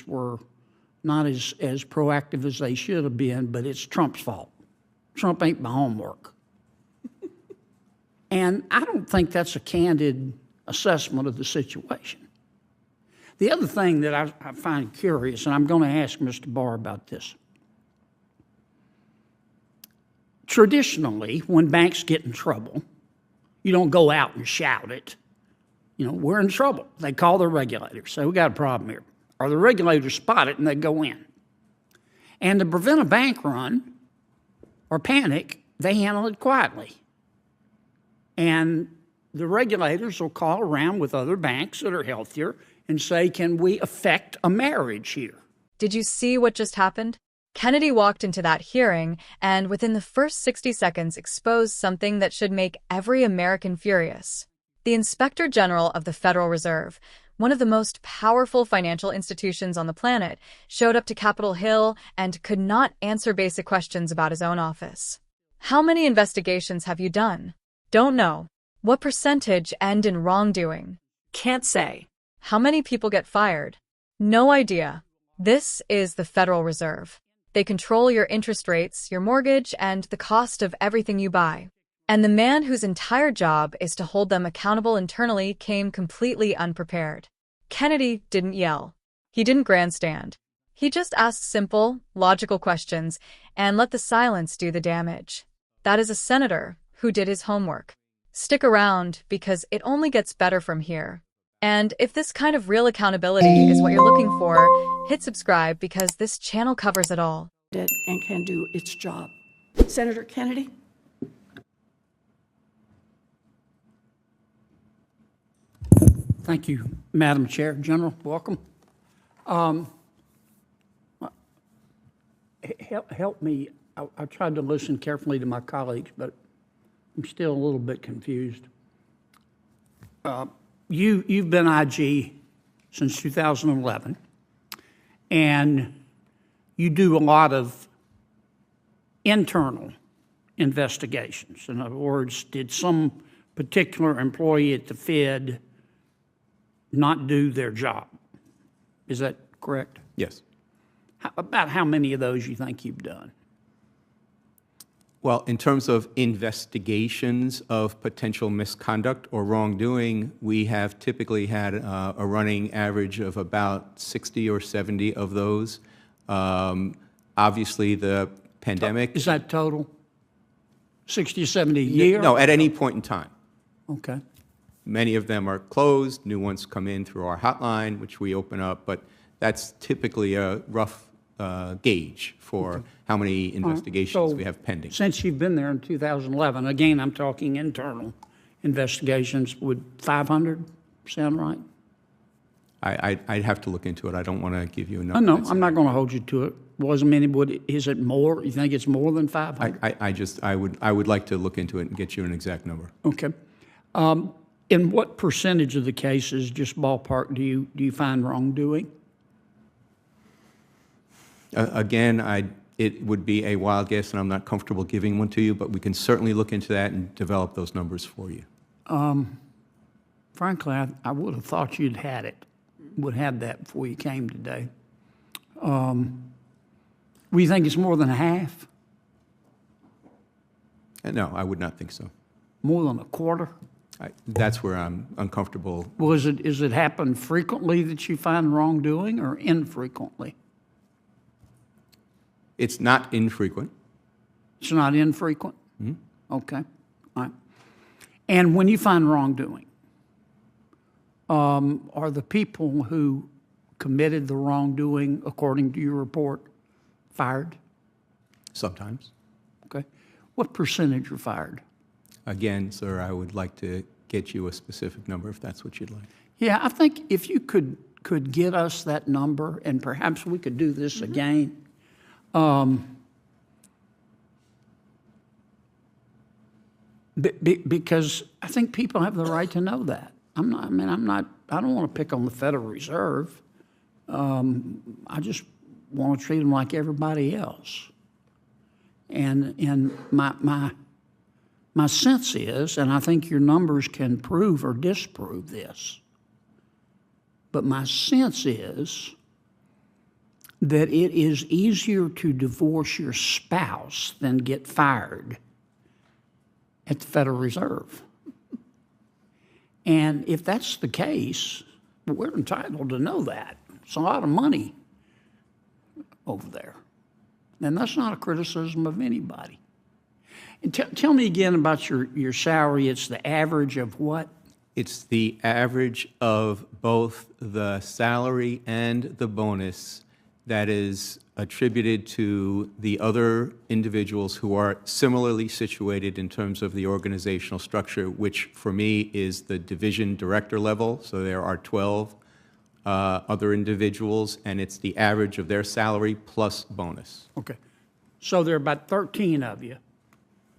were not as proactive as they should have been, but it's Trump's fault. Trump ain't my homework. And I don't think that's a candid assessment of the situation. The other thing that I find curious, and I'm going to ask Mr. Barr about this. Traditionally, when banks get in trouble, you don't go out and shout it. You know, we're in trouble. They call their regulators, say, we got a problem here. Or the regulators spot it and they go in. And to prevent a bank run or panic, they handle it quietly. And the regulators will call around with other banks that are healthier and say, can we effect a marriage here? Did you see what just happened? Kennedy walked into that hearing and within the first 60 seconds exposed something that should make every American furious. The Inspector General of the Federal Reserve, one of the most powerful financial institutions on the planet, showed up to Capitol Hill and could not answer basic questions about his own office. How many investigations have you done? Don't know. What percentage end in wrongdoing? Can't say. How many people get fired? No idea. This is the Federal Reserve. They control your interest rates, your mortgage, and the cost of everything you buy. And the man whose entire job is to hold them accountable internally came completely unprepared. Kennedy didn't yell. He didn't grandstand. He just asked simple, logical questions and let the silence do the damage. That is a senator who did his homework. Stick around because it only gets better from here. And if this kind of real accountability is what you're looking for, hit subscribe because this channel covers it all. And can do its job. Senator Kennedy? Thank you, Madam Chair. General, welcome. Help me. I tried to listen carefully to my colleagues, but I'm still a little bit confused. You've been IG since 2011, and you do a lot of internal investigations. In other words, did some particular employee at the Fed not do their job? Is that correct? Yes. About how many of those you think you've done? Well, in terms of investigations of potential misconduct or wrongdoing, we have typically had a running average of about 60 or 70 of those. Obviously, the pandemic... Is that total? 60 or 70 a year? No, at any point in time. Okay. Many of them are closed. New ones come in through our hotline, which we open up. But that's typically a rough gauge for how many investigations we have pending. Since you've been there in 2011, again, I'm talking internal investigations, would 500 sound right? I'd have to look into it. I don't want to give you a number. No, I'm not going to hold you to it. Wasn't many. Is it more? You think it's more than 500? I would like to look into it and get you an exact number. Okay. In what percentage of the cases, just ballpark, do you find wrongdoing? Again, it would be a wild guess, and I'm not comfortable giving one to you, but we can certainly look into that and develop those numbers for you. Frankly, I would have thought you'd would have that before you came today. Would you think it's more than half? No, I would not think so. More than a quarter? That's where I'm uncomfortable. Well, is it happen frequently that you find wrongdoing or infrequently? It's not infrequent. It's not infrequent? Mm-hmm. Okay. All right. And when you find wrongdoing, are the people who committed the wrongdoing, according to your report, fired? Sometimes. Okay. What percentage are fired? Again, sir, I would like to get you a specific number if that's what you'd like. Yeah, I think if you could get us that number, and perhaps we could do this again. Because I think people have the right to know that. I don't want to pick on the Federal Reserve. I just want to treat them like everybody else. And my sense is, and I think your numbers can prove or disprove this, but my sense is that it is easier to divorce your spouse than get fired at the Federal Reserve. And if that's the case, we're entitled to know that. It's a lot of money over there. And that's not a criticism of anybody. And tell me again about your salary. It's the average of what? It's the average of both the salary and the bonus that is attributed to the other individuals who are similarly situated in terms of the organizational structure, which for me is the division director level. So there are 12 other individuals, and it's the average of their salary plus bonus. Okay. So there are about 13 of you,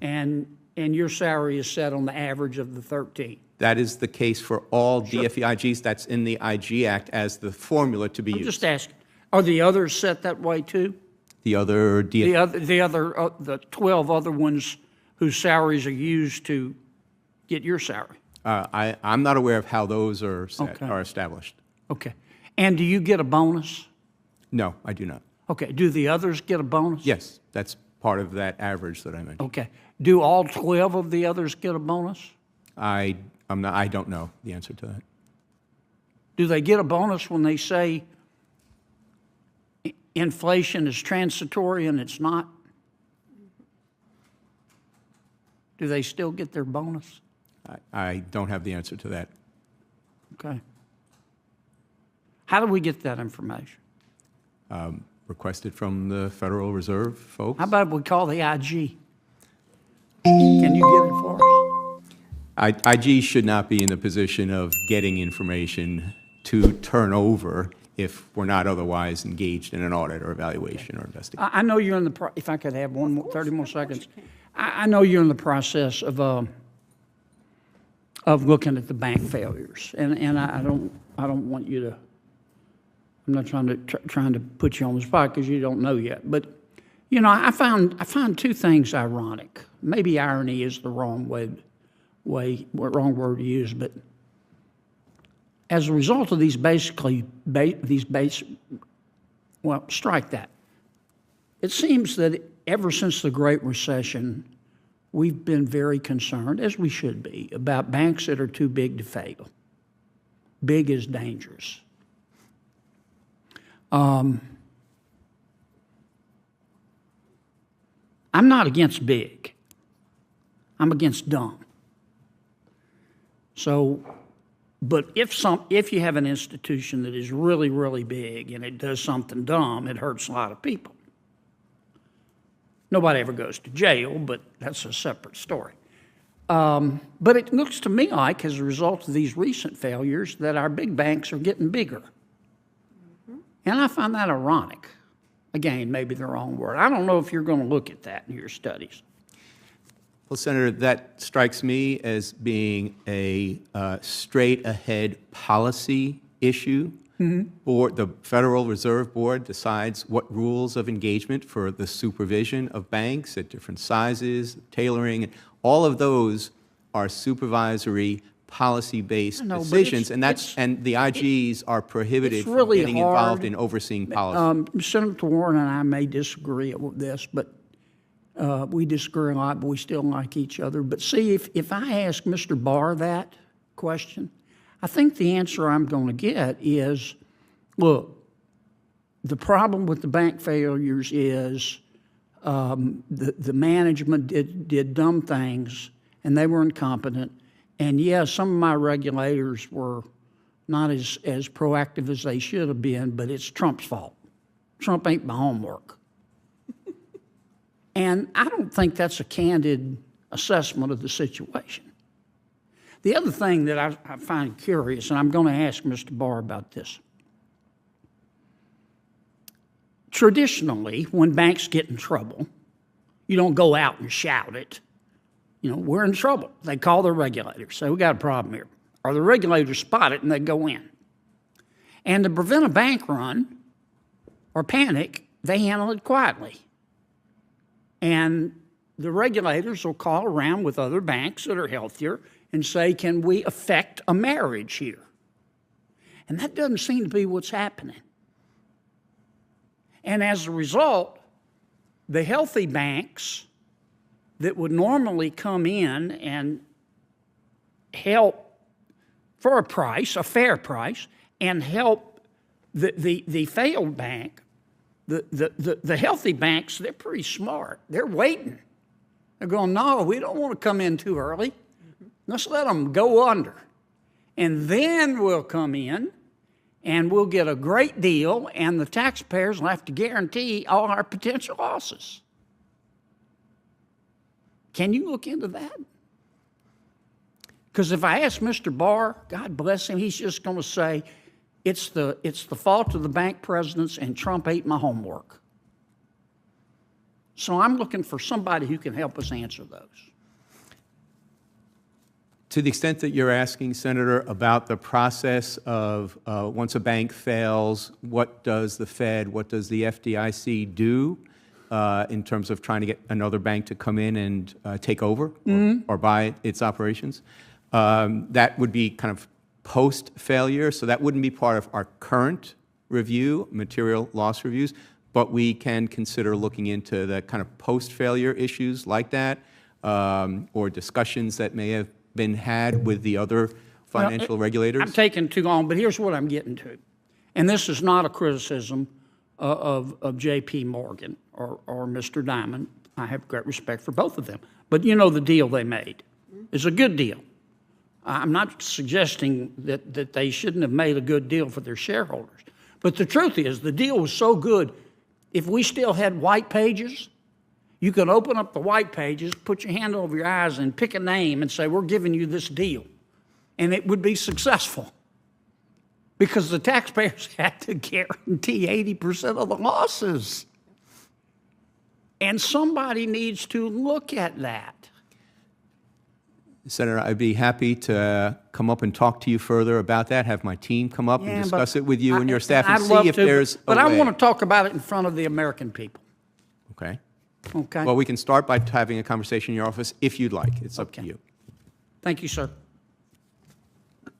and your salary is set on the average of the 13. That is the case for all DFEIGs. That's in the IG Act as the formula to be used. Just asking, are the others set that way too? The other The 12 other ones whose salaries are used to get your salary? I'm not aware of how those are set, Okay. are established. Okay. And do you get a bonus? No, I do not. Okay. Do the others get a bonus? Yes, that's part of that average that I mentioned. Okay. Do all 12 of the others get a bonus? I don't know the answer to that. Do they get a bonus when they say inflation is transitory and it's not? Do they still get their bonus? I don't have the answer to that. Okay. How do we get that information? Requested from the Federal Reserve folks. How about we call the IG? Can you get it for us? IG should not be in the position of getting information to turn over if we're not otherwise engaged in an audit or evaluation or investigation. I know you're in the, if I could have 30 more seconds. I know you're in the process of looking at the bank failures, and I don't want you to, I'm not trying to put you on the spot because you don't know yet, but you know, I found two things ironic. Maybe irony is the wrong wrong word to use, but as a result of these well, strike that. It seems that ever since the Great Recession, we've been very concerned, as we should be, about banks that are too big to fail. Big is dangerous. I'm not against big. I'm against dumb. So, but if you have an institution that is really, really big and it does something dumb, it hurts a lot of people. Nobody ever goes to jail, but that's a separate story. But it looks to me like, as a result of these recent failures, that our big banks are getting bigger. And I find that ironic. Again, maybe the wrong word. I don't know if you're going to look at that in your studies. Well, Senator, that strikes me as being a straight-ahead policy issue. The Federal Reserve Board decides what rules of engagement for the supervision of banks at different sizes, tailoring. All of those are supervisory, policy-based decisions, and the IGs are prohibited from getting involved in overseeing policy. Senator Warren and I may disagree with this, but we disagree a lot, but we still like each other. But see, if I ask Mr. Barr that question, I think the answer I'm going to get is, look, the problem with the bank failures is the management did dumb things, and they were incompetent. And yes, some of my regulators were not as proactive as they should have been, but it's Trump's fault. Trump ain't my homework. And I don't think that's a candid assessment of the situation. The other thing that I find curious, and I'm going to ask Mr. Barr about this. Traditionally, when banks get in trouble, you don't go out and shout it. You know, we're in trouble. They call their regulators, say, we got a problem here. Or the regulators spot it and they go in. And to prevent a bank run or panic, they handle it quietly. And the regulators will call around with other banks that are healthier and say, can we affect a marriage here? And that doesn't seem to be what's happening. And as a result, the healthy banks that would normally come in and help for a price, a fair price, and help the failed bank, the healthy banks, they're pretty smart. They're waiting. They're going, no, we don't want to come in too early. Let's let them go under. And then we'll come in and we'll get a great deal, and the taxpayers will have to guarantee all our potential losses. Can you look into that? Because if I ask Mr. Barr, God bless him, he's just going to say, it's the fault of the bank presidents and Trump ate my homework. So I'm looking for somebody who can help us answer those. To the extent that you're asking, Senator, about the process of once a bank fails, what does the Fed, what does the FDIC do in terms of trying to get another bank to come in and take over or buy its operations? That would be kind of post-failure, so that wouldn't be part of our current review, material loss reviews, but we can consider looking into the kind of post-failure issues like that, or discussions that may have been had with the other financial regulators. I'm taking too long, but here's what I'm getting to. And this is not a criticism of JPMorgan or Mr. Diamond. I have great respect for both of them. But you know the deal they made is a good deal. I'm not suggesting that they shouldn't have made a good deal for their shareholders. But the truth is, the deal was so good, if we still had white pages, you could open up the white pages, put your hand over your eyes, and pick a name and say, we're giving you this deal. And it would be successful. Because the taxpayers had to guarantee 80% of the losses. And somebody needs to look at that. Senator, I'd be happy to come up and talk to you further about that, have my team come up and discuss it with you and your staff and see if there's a way. But I want to talk about it in front of the American people. Okay. Okay. Well, we can start by having a conversation in your office if you'd like. It's up to you. Thank you, sir.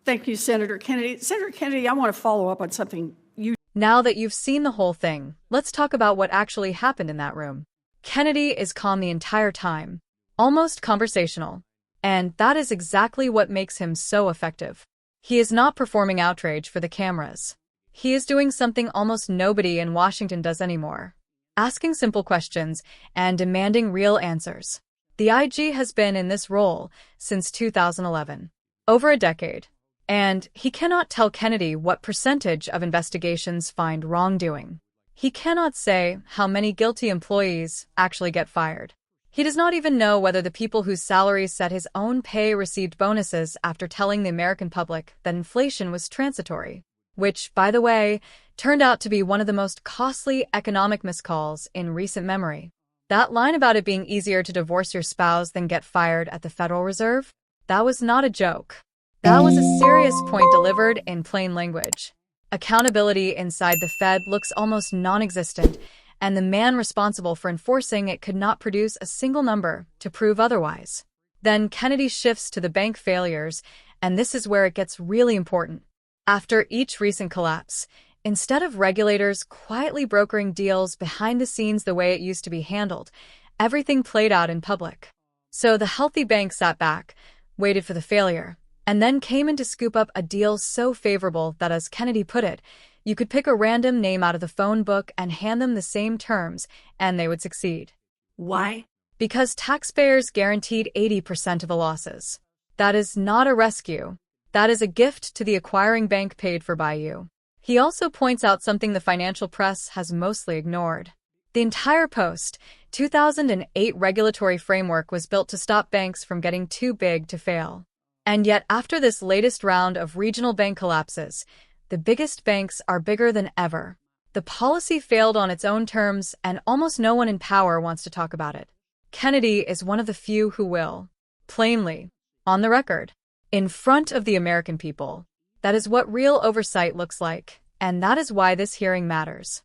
Thank you, Senator Kennedy. Senator Kennedy, I want to follow up on something you... Now that you've seen the whole thing, let's talk about what actually happened in that room. Kennedy is calm the entire time, almost conversational. And that is exactly what makes him so effective. He is not performing outrage for the cameras. He is doing something almost nobody in Washington does anymore. Asking simple questions and demanding real answers. The IG has been in this role since 2011, over a decade. And he cannot tell Kennedy what percentage of investigations find wrongdoing. He cannot say how many guilty employees actually get fired. He does not even know whether the people whose salaries set his own pay received bonuses after telling the American public that inflation was transitory, which, by the way, turned out to be one of the most costly economic miscalls in recent memory. That line about it being easier to divorce your spouse than get fired at the Federal Reserve, that was not a joke. That was a serious point delivered in plain language. Accountability inside the Fed looks almost non-existent, and the man responsible for enforcing it could not produce a single number to prove otherwise. Then Kennedy shifts to the bank failures, and this is where it gets really important. After each recent collapse, instead of regulators quietly brokering deals behind the scenes the way it used to be handled, everything played out in public. So the healthy bank sat back, waited for the failure, and then came in to scoop up a deal so favorable that, as Kennedy put it, you could pick a random name out of the phone book and hand them the same terms, and they would succeed. Why? Because taxpayers guaranteed 80% of the losses. That is not a rescue. That is a gift to the acquiring bank paid for by you. He also points out something the financial press has mostly ignored. The entire post-2008 regulatory framework was built to stop banks from getting too big to fail. And yet, after this latest round of regional bank collapses, the biggest banks are bigger than ever. The policy failed on its own terms, and almost no one in power wants to talk about it. Kennedy is one of the few who will. Plainly, on the record, in front of the American people. That is what real oversight looks like, and that is why this hearing matters.